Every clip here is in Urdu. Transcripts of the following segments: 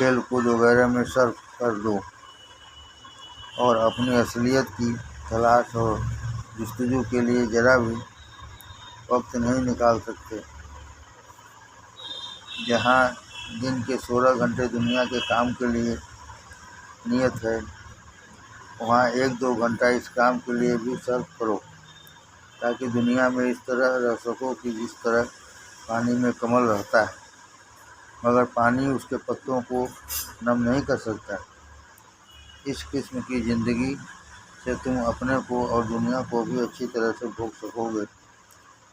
کھیل کود وغیرہ میں صرف کر دو اور اپنی اصلیت کی تلاش اور جستجو کے لیے ذرا بھی وقت نہیں نکال سکتے۔ جہاں دن کے 16 گھنٹے دنیا کے کام کے لیے نیت ہے، وہاں 1-2 گھنٹہ اس کام کے لیے بھی صرف کرو، تاکہ دنیا میں اس طرح رہ سکو کہ جس طرح پانی میں کمل رہتا ہے، مگر پانی اس کے پتوں کو نم نہیں کر سکتا۔ اس قسم کی زندگی سے تم اپنے کو اور دنیا کو بھی اچھی طرح سے بھوگ سکو گے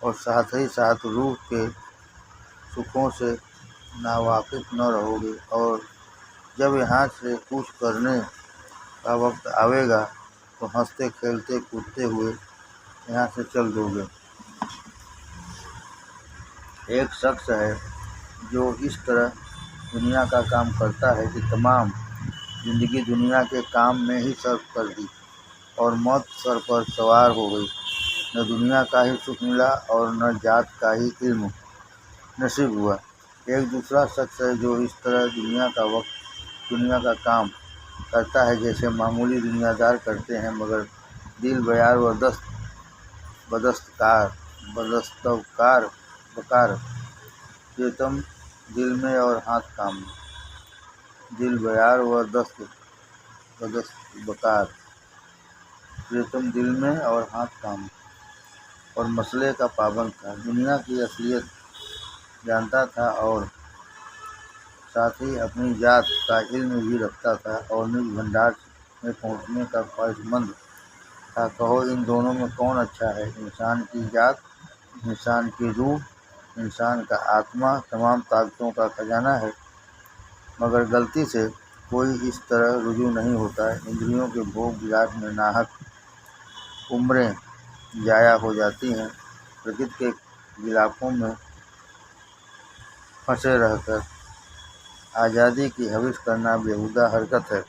اور ساتھ ہی ساتھ روح کے سکھوں سے ناواقف نہ رہو گے، اور جب یہاں سے کچھ کرنے کا وقت آئے گا تو ہنستے کھیلتے کودتے ہوئے یہاں سے چل دو گے۔ ایک شخص ہے جو اس طرح دنیا کا کام کرتا ہے کہ تمام زندگی دنیا کے کام میں ہی صرف کر دی اور موت سر پر سوار ہو گئی۔ نہ دنیا کا ہی سکھ ملا اور نہ ذات کا ہی علم نصیب ہوا۔ ایک دوسرا شخص ہے جو اس طرح دنیا کا کام کرتا ہے جیسے معمولی دنیا دار کرتے ہیں، مگر دل بیار و بدستکار بکار، پریتم دل میں اور ہاتھ کام میں۔ دل بیار و بدست بکار، پریتم دل میں اور ہاتھ کام میں، اور مسئلے کا پابند تھا، دنیا کی اصلیت جانتا تھا اور ساتھ ہی اپنی ذات کا علم بھی رکھتا تھا اور نج بھنڈار میں پہنچنے کا خواہش مند تھا۔ کہو ان دونوں میں کون اچھا ہے؟ انسان کی ذات، انسان کی روح، انسان کا آتما تمام طاقتوں کا خزانہ ہے، مگر غلطی سے کوئی اس طرح رجوع نہیں ہوتا۔ اندریوں کے بھوگ ولاس میں ناحق عمریں ضائع ہو جاتی ہیں، پرکرتی کے غلافوں میں پھنسے رہ کر آزادی کی ہوس کرنا بیہودہ حرکت ہے۔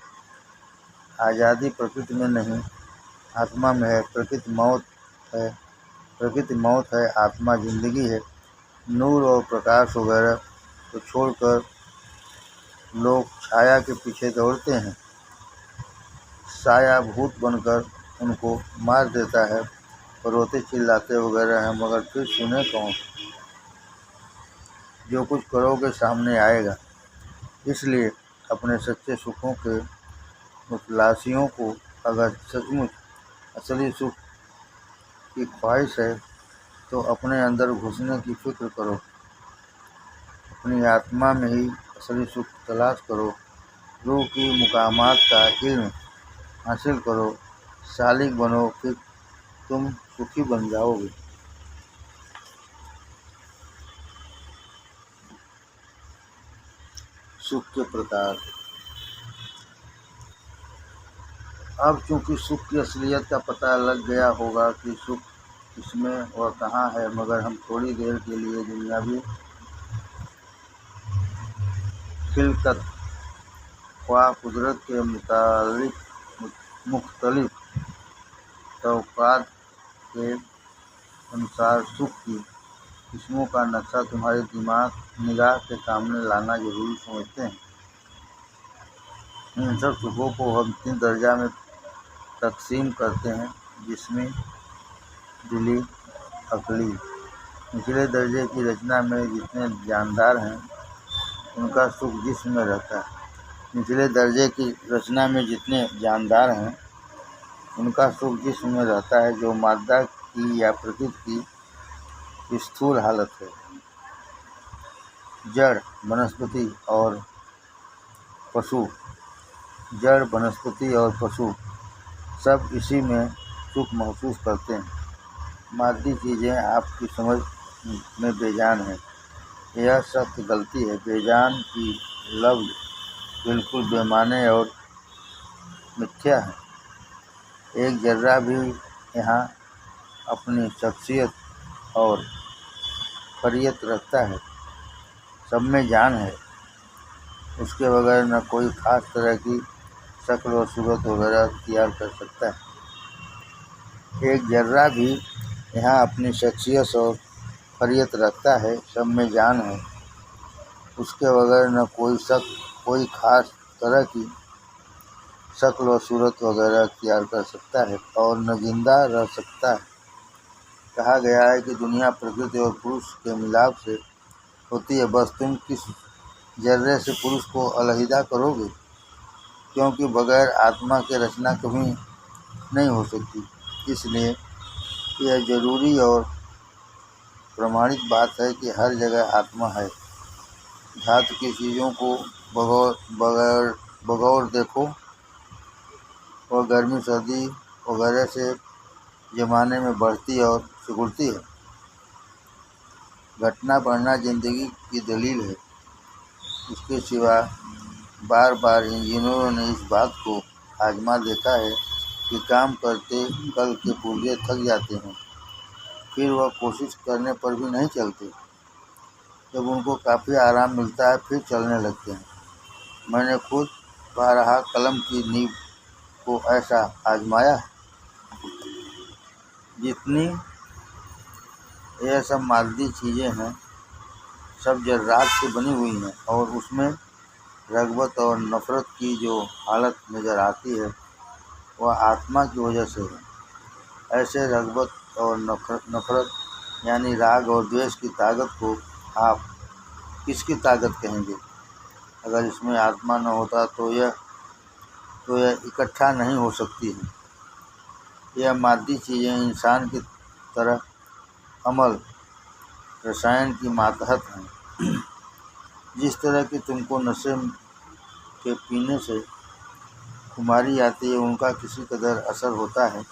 آزادی پرکرتی میں نہیں، آتما میں ہے۔ پرکرتی موت ہے، آتما زندگی ہے۔ نور اور پرکاش وغیرہ کو چھوڑ کر لوگ چھایا کے پیچھے دوڑتے ہیں، سایہ بھوت بن کر ان کو مار دیتا ہے، روتے چلاتے وغیرہ ہیں، مگر پھر سنے کون؟ جو کچھ کرو گے سامنے آئے گا۔ اس لیے اپنے سچے سکھوں کے متلاشیوں کو اگر سچ مچ اصلی سکھ کی خواہش ہے تو اپنے اندر گھسنے کی فکر کرو، اپنی آتما میں ہی اصلی سکھ تلاش کرو، روح کی مقامات کا علم حاصل کرو، سالک بنو، پھر تم سکھی بن جاؤ گے۔ سکھ کے پرکار۔ اب چونکہ سکھ کی اصلیت کا پتہ لگ گیا ہوگا کہ سکھ کس میں اور کہاں ہے، مگر ہم تھوڑی دیر کے لیے دنیاوی خلقت خواہ قدرت کے متعلق مختلف توقعات کے انوسار سکھ کی قسموں کا نقشہ تمہاری نگاہ کے سامنے لانا ضروری سمجھتے ہیں۔ ان سب سکھوں کو ہم 3 درجہ میں تقسیم کرتے ہیں: جسمی، دلی، عقلی۔ نچلے درجے کی رچنا میں جتنے جاندار ہیں ان کا سکھ جسم میں رہتا ہے۔ نچلے درجے کی رچنا میں جتنے جاندار ہیں ان کا سکھ جسم میں رہتا ہے، جو مادہ کی یا پرکرتی کی استھول حالت ہے۔ جڑ، بنسپتی اور پشو۔ جڑ، بنسپتی اور پشو سب اسی میں سکھ محسوس کرتے ہیں۔ مادی چیزیں آپ کی سمجھ میں بے جان ہیں۔ یہ سخت غلطی ہے۔ بے جان کی لفظ بالکل بے معنی اور متھیا ہے۔ ایک ذرہ بھی یہاں اپنی شخصیت اور فریت رکھتا ہے۔ سب میں جان ہے، اس کے بغیر نہ کوئی خاص طرح کی شکل و صورت وغیرہ اختیار کر سکتا ہے۔ ایک ذرہ بھی یہاں اپنی شخصیت اور فریت رکھتا ہے۔ سب میں جان ہے، اس کے بغیر نہ کوئی شک کوئی خاص طرح کی شکل و صورت وغیرہ اختیار کر سکتا ہے اور نہ زندہ رہ سکتا ہے۔ کہا گیا ہے کہ دنیا پرکرتی اور پروش کے ملاپ سے ہوتی ہے، بس تم کس ذرے سے پروش کو علیحدہ کرو گے، کیونکہ بغیر آتما کے رچنا کبھی نہیں ہو سکتی۔ اس لیے یہ ضروری اور پرمانت بات ہے کہ ہر جگہ آتما ہے۔ دھات کی چیزوں کو بغور دیکھو، وہ گرمی سردی وغیرہ سے زمانے میں بڑھتی اور سکڑتی ہے۔ گھٹنا بڑھنا زندگی کی دلیل ہے۔ اس کے سوا بار بار انجینئروں نے اس بات کو آزما دیکھا ہے کہ کام کرتے کل کے پرزے تھک جاتے ہیں، پھر وہ کوشش کرنے پر بھی نہیں چلتے۔ جب ان کو کافی آرام ملتا ہے پھر چلنے لگتے ہیں۔ میں نے خود بارہا قلم کی نیب کو ایسا آزمایا ہے۔ جتنی یہ سب مادی چیزیں ہیں سب ذرات سے بنی ہوئی ہیں، اور اس میں رغبت اور نفرت کی جو حالت نظر آتی ہے وہ آتما کی وجہ سے ہے۔ ایسے رغبت اور نفرت یعنی راگ اور دویش کی طاقت کو آپ کس کی طاقت کہیں گے؟ اگر اس میں آتما نہ ہوتا تو یہ اکٹھا نہیں ہو سکتی ہیں۔ یہ مادی چیزیں انسان کی طرح عمل رسائن کی ماتحت ہیں۔ جس طرح کہ تم کو نشے کے پینے سے خماری آتی ہے، ان کا کسی قدر اثر ہوتا ہے۔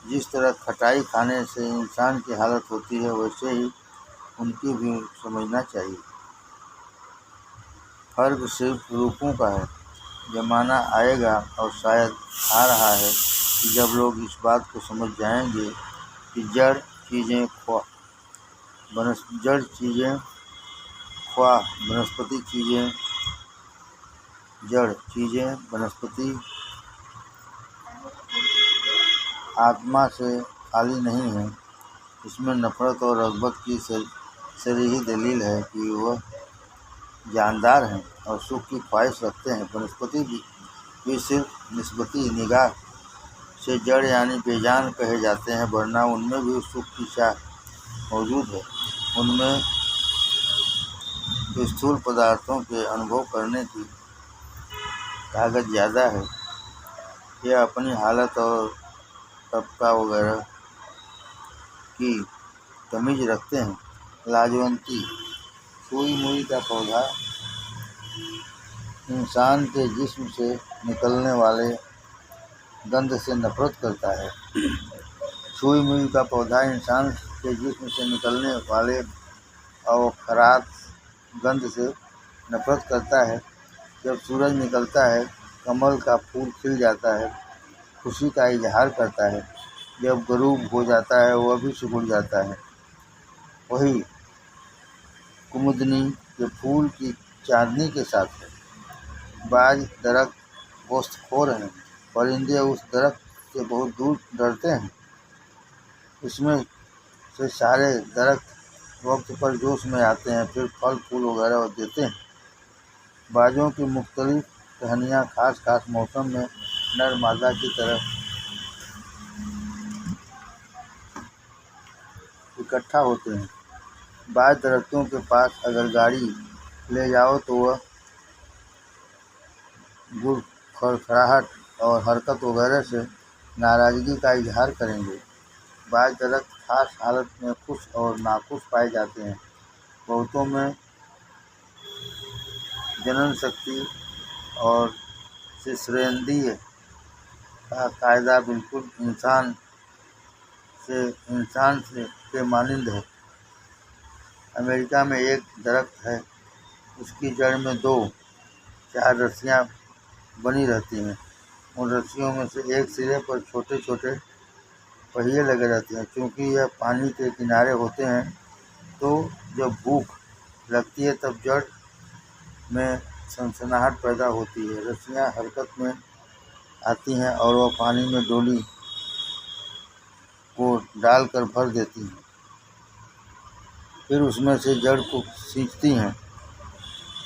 جس طرح کھٹائی کھانے سے انسان کی حالت ہوتی ہے، ویسے ہی ان کی بھی سمجھنا چاہیے۔ فرق صرف روپوں کا ہے۔ زمانہ آئے گا اور شاید آ رہا ہے کہ جب لوگ اس بات کو سمجھ جائیں گے کہ جڑ چیزیں خواہ بنسپتی چیزیں جڑ چیزیں بنسپتی آتما سے خالی نہیں ہیں۔ اس میں نفرت اور رغبت کی صریح دلیل ہے کہ وہ جاندار ہیں اور سکھ کی خواہش رکھتے ہیں۔ بنسپتی بھی صرف نسبتی نگاہ سے جڑ یعنی بے جان کہے جاتے ہیں، ورنہ ان میں بھی سکھ کی چاہ موجود ہے۔ ان میں استھول پدارتھوں کے انبھو کرنے کی طاقت زیادہ ہے۔ یہ اپنی حالت اور طبقہ وغیرہ کی تمیز رکھتے ہیں۔ لاجونتی سوئی موئی کا پودا انسان کے جسم سے نکلنے والے گند سے نفرت کرتا ہے۔ سوئی موئی کا پودا انسان کے جسم سے نکلنے والے اوکھرات گند سے نفرت کرتا ہے۔ جب سورج نکلتا ہے، کمل کا پھول کھل جاتا ہے، خوشی کا اظہار کرتا ہے۔ جب غروب ہو جاتا ہے وہ بھی سکڑ جاتا ہے۔ وہی کمدنی کے پھول کی چاندنی کے ساتھ ہے۔ بعض درخت گوشت خور ہیں۔ پرندے اس درخت سے بہت دور ڈرتے ہیں۔ اس میں سے سارے درخت وقت پر جوش میں آتے ہیں، پھر پھل پھول وغیرہ دیتے ہیں۔ بعضوں کی مختلف ٹہنیاں خاص موسم میں نر مادہ کی طرف اکٹھا ہوتے ہیں۔ بعض درختوں کے پاس اگر گاڑی لے جاؤ تو وہ گڑ کھڑکھڑاہٹ اور حرکت وغیرہ سے ناراضگی کا اظہار کریں گے۔ بعض درخت خاص حالت میں خوش اور ناخوش پائے جاتے ہیں۔ بہتوں میں جنن شکتی اور سسریندریہ کا قاعدہ بالکل انسان کے مانند ہے۔ امریکہ میں ایک درخت ہے، اس کی جڑ میں 2-4 رسیاں بنی رہتی ہیں۔ ان رسیوں میں سے ایک سرے پر چھوٹے چھوٹے پہیے لگے رہتے ہیں۔ چونکہ یہ پانی کے کنارے ہوتے ہیں تو جب بھوک لگتی ہے تب جڑ میں سنسناہٹ پیدا ہوتی ہے، رسیاں حرکت میں آتی ہیں اور وہ پانی میں ڈولی کو ڈال کر بھر دیتی ہیں، پھر اس میں سے جڑ کو کھینچتی ہیں۔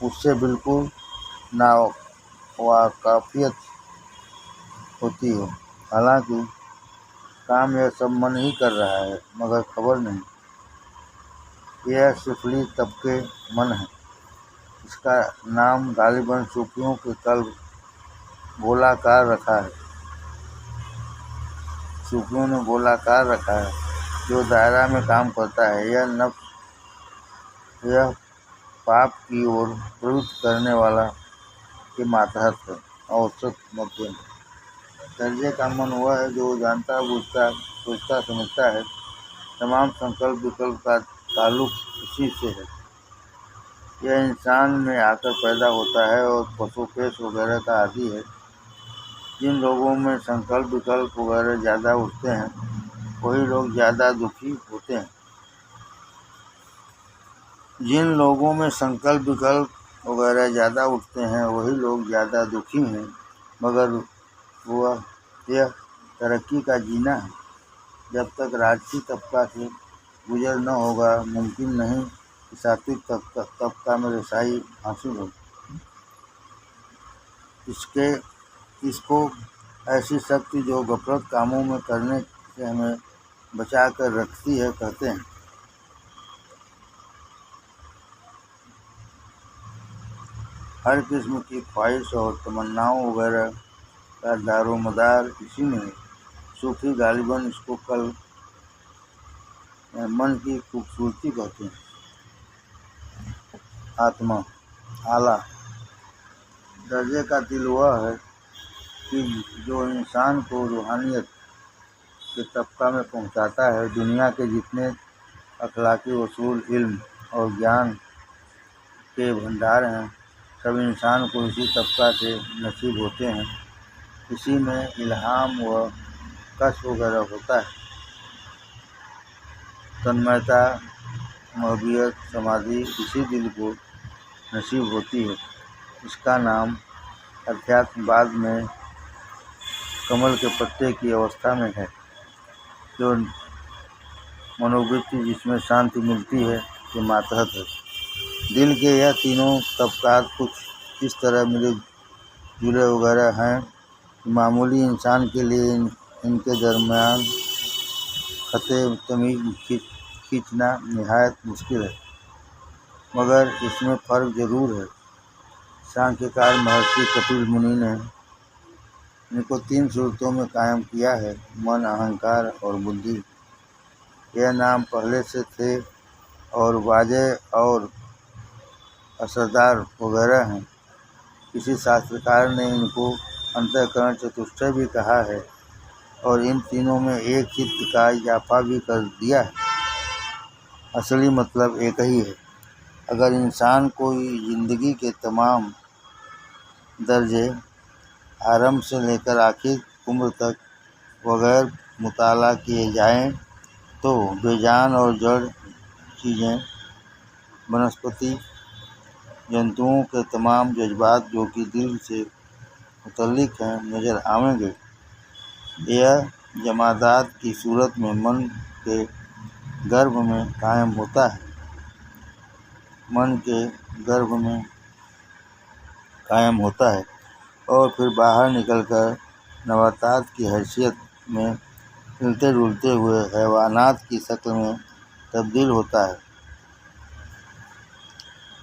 اس سے بالکل ناواقفیت ہوتی ہے۔ حالانکہ کام یہ سب من ہی کر رہا ہے، مگر خبر نہیں۔ یہ سفلی طبقے من ہے۔ اس کا نام غالباً صوفیوں کے قلب گولاکار رکھا ہے۔ صوفیوں نے گولاکار رکھا ہے، جو دائرہ میں کام کرتا ہے۔ یہ نفس یہ پاپ کی اور پروت کرنے والا کے ماتحت ہے۔ اوسط مدھیم درجے کا من وہ ہے جو جانتا بوجھتا سوچتا سمجھتا ہے۔ تمام سنکلپ وکلپ کا تعلق اسی سے ہے۔ یہ انسان میں آ کر پیدا ہوتا ہے اور پسو پیش وغیرہ کا عادی ہے۔ جن لوگوں میں سنکلپ وکلپ وغیرہ زیادہ اٹھتے ہیں وہی لوگ زیادہ دکھی ہوتے ہیں۔ جن لوگوں میں سنکلپ وکلپ وغیرہ زیادہ اٹھتے ہیں وہی لوگ زیادہ دکھی ہیں، مگر وہ یہ ترقی کا جینا ہے۔ جب تک راجسی طبقہ سے گزر نہ ہوگا، ممکن نہیں کہ ساتوک طبقہ میں رسائی حاصل ہو۔ اس کو ایسی سختی جو غفلت کاموں میں کرنے سے ہمیں بچا کر رکھتی ہے کہتے ہیں۔ ہر قسم کی خواہش اور تمناؤں وغیرہ کا دار و مدار اسی میں ہے۔ صوفی غالباً اس کو من کی خوبصورتی کہتے ہیں۔ آتما اعلیٰ درجے کا دل وہ ہے کہ جو انسان کو روحانیت کے طبقہ میں پہنچاتا ہے۔ دنیا کے جتنے اخلاقی اصول، علم اور گیان کے بھنڈار ہیں، سب انسان کو اسی طبقہ سے نصیب ہوتے ہیں۔ اسی میں الہام و کشف وغیرہ ہوتا ہے۔ تنمیتا، محبیت، سمادھی اسی دل کو نصیب ہوتی ہے۔ اس کا نام ادھیاتم بعد میں کمل کے پتے کی اوستھا میں ہے، جو منووتی جس میں شانتی ملتی ہے کے ماتحت ہے۔ دل کے یہ تینوں طبقات کچھ اس طرح ملے جلے وغیرہ ہیں کہ معمولی انسان کے لیے ان کے درمیان خط تمیز کھینچنا نہایت مشکل ہے، مگر اس میں فرق ضرور ہے۔ سانکھیہ کار مہرشی کپل منی نے ان کو 3 صورتوں میں قائم کیا ہے: من، اہنکار اور بدھی۔ یہ نام پہلے سے تھے اور واضح اور اثردار وغیرہ ہیں۔ کسی شاسترکار نے ان کو انت:کرن چتشٹھی بھی کہا ہے اور ان تینوں میں ایک چت کا اضافہ بھی کر دیا ہے۔ اصلی مطلب ایک ہی ہے۔ اگر انسان کوئی زندگی کے تمام درجے، آرمبھ سے لے کر آخری عمر تک بغیر مطالعہ کیے جائیں تو بے جان اور جڑ چیزیں، بنسپتی، جنتوؤں کے تمام جذبات جو کہ دل سے متعلق ہیں نظر آئیں گے۔ یہ جمادات کی صورت میں من کے گربھ میں قائم ہوتا ہے۔ من کے گربھ میں قائم ہوتا ہے اور پھر باہر نکل کر نباتات کی حیثیت میں ہلتے ڈولتے ہوئے حیوانات کی شکل میں تبدیل ہوتا ہے۔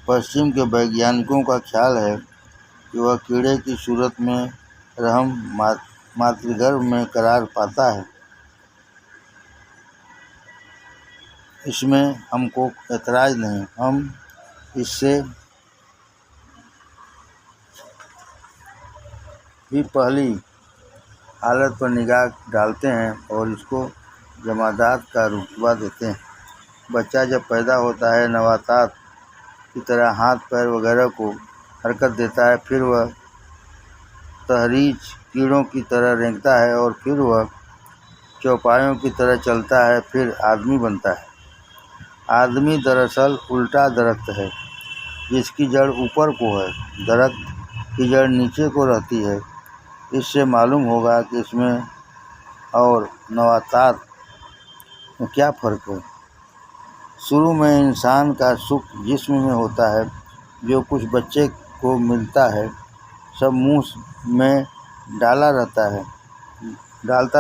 پشچم کے ویگیانکوں کا خیال ہے کہ وہ کیڑے کی صورت میں رحم ماترگربھ میں قرار پاتا ہے۔ اس میں ہم کو اعتراض نہیں۔ ہم اس سے بھی پہلی حالت پر نگاہ ڈالتے ہیں اور اس کو جمادات کا رتبہ دیتے ہیں۔ بچہ جب پیدا ہوتا ہے نباتات کی طرح ہاتھ پیر وغیرہ کو حرکت دیتا ہے، پھر وہ تحریچ کیڑوں کی طرح رینگتا ہے اور پھر وہ چوپایوں کی طرح چلتا ہے، پھر آدمی بنتا ہے۔ آدمی دراصل الٹا درخت ہے جس کی جڑ اوپر کو ہے، درخت کی جڑ نیچے کو رہتی ہے۔ اس سے معلوم ہوگا کہ اس میں اور نباتات میں کیا فرق ہے۔ شروع میں انسان کا سکھ جسم میں ہوتا ہے، جو کچھ بچے کو ملتا ہے سب منہ میں ڈالتا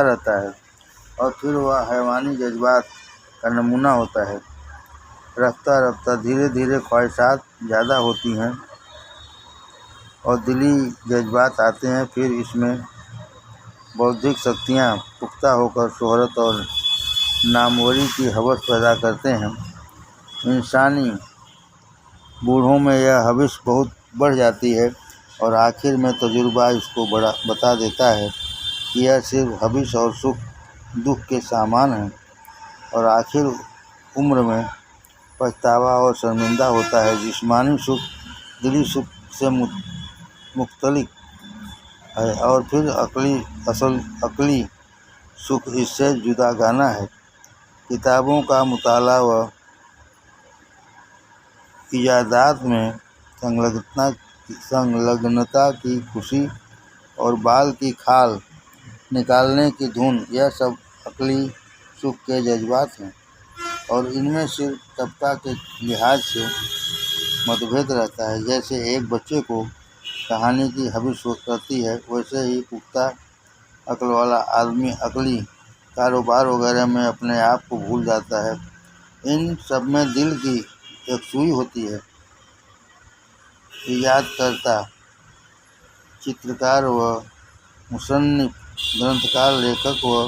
رہتا ہے اور پھر وہ حیوانی جذبات کا نمونہ ہوتا ہے۔ رفتہ رفتہ دھیرے دھیرے خواہشات زیادہ ہوتی ہیں اور دلی جذبات آتے ہیں، پھر اس میں بودھک شکتیاں پختہ ہو کر شہرت اور ناموری کی ہوس پیدا کرتے ہیں۔ انسانی بوڑھوں میں یہ ہوس بہت بڑھ جاتی ہے اور آخر میں تجربہ اس کو بتا دیتا ہے کہ یہ صرف ہوس اور سکھ دکھ کے سامان ہیں، اور آخر عمر میں پچھتاوا اور شرمندہ ہوتا ہے۔ جسمانی سکھ دلی سکھ سے مختلف ہے اور پھر عقلی سکھ اس سے جداگانہ ہے۔ کتابوں کا مطالعہ و ایجادات میں سنلگنتا کی خوشی اور بال کی کھال نکالنے کی دھن، یہ سب عقلی سکھ کے جذبات ہیں، اور ان میں صرف طبقہ کے لحاظ سے متبھید رہتا ہے۔ جیسے ایک بچے کو کہانی کی ہوس کرتی ہے، ویسے ہی پختہ عقل والا آدمی عقلی کاروبار وغیرہ میں اپنے آپ کو بھول جاتا ہے۔ ان سب میں دل کی یکسوئی ہوتی ہے۔ ایجاد کرتا، چترکار و مصنف، گرنتھکار، لیکھک و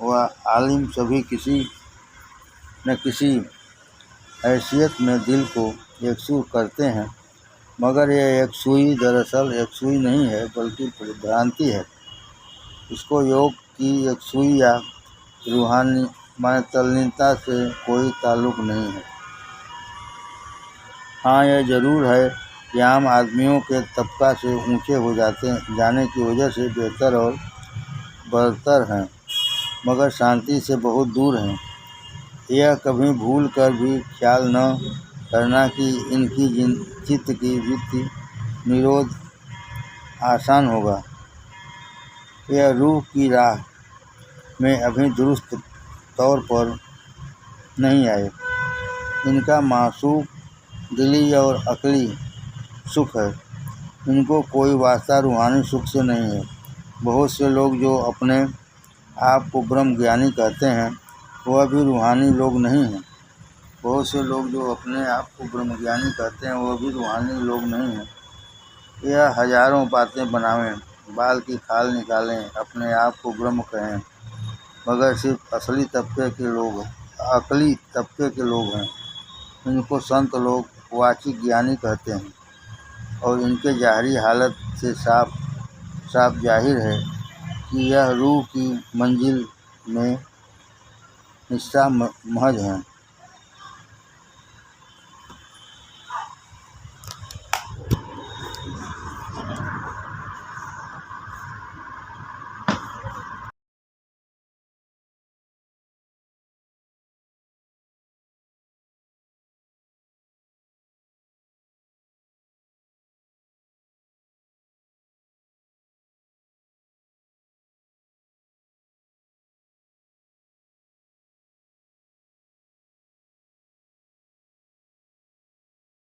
و عالم سبھی کسی نہ کسی حیثیت میں دل کو یکسو کرتے ہیں، مگر یہ یکسوئی دراصل یکسوئی نہیں ہے بلکہ بھرانتی ہے۔ اس کو یوگ کی یکسوئی یا روحانی معتلنتا سے کوئی تعلق نہیں ہے۔ ہاں یہ ضرور ہے کہ عام آدمیوں کے طبقہ سے اونچے ہو جانے کی وجہ سے بہتر اور برتر ہیں، مگر شانتی سے بہت دور ہیں۔ یہ کبھی بھول کر بھی خیال نہ کرنا کہ ان کی چت کی ورتی نرودھ آسان ہوگا۔ یہ روح کی راہ میں ابھی درست طور پر نہیں آئے۔ ان کا معشوق دلی اور عقلی سکھ ہے، ان کو کوئی واسطہ روحانی سکھ سے نہیں ہے۔ بہت سے لوگ جو اپنے آپ کو برہم گیانی کہتے ہیں وہ بھی روحانی لوگ نہیں ہیں۔ یہ ہزاروں باتیں بنائیں، بال کی کھال نکالیں، اپنے آپ کو برہم کہیں، مگر صرف عقلی طبقے کے لوگ ہیں۔ ان کو سنت لوگ واچک گیانی کہتے ہیں، اور ان کے ظاہری حالت سے صاف ظاہر ہے کہ یہ روح کی منزل میں حصہ محض ہیں۔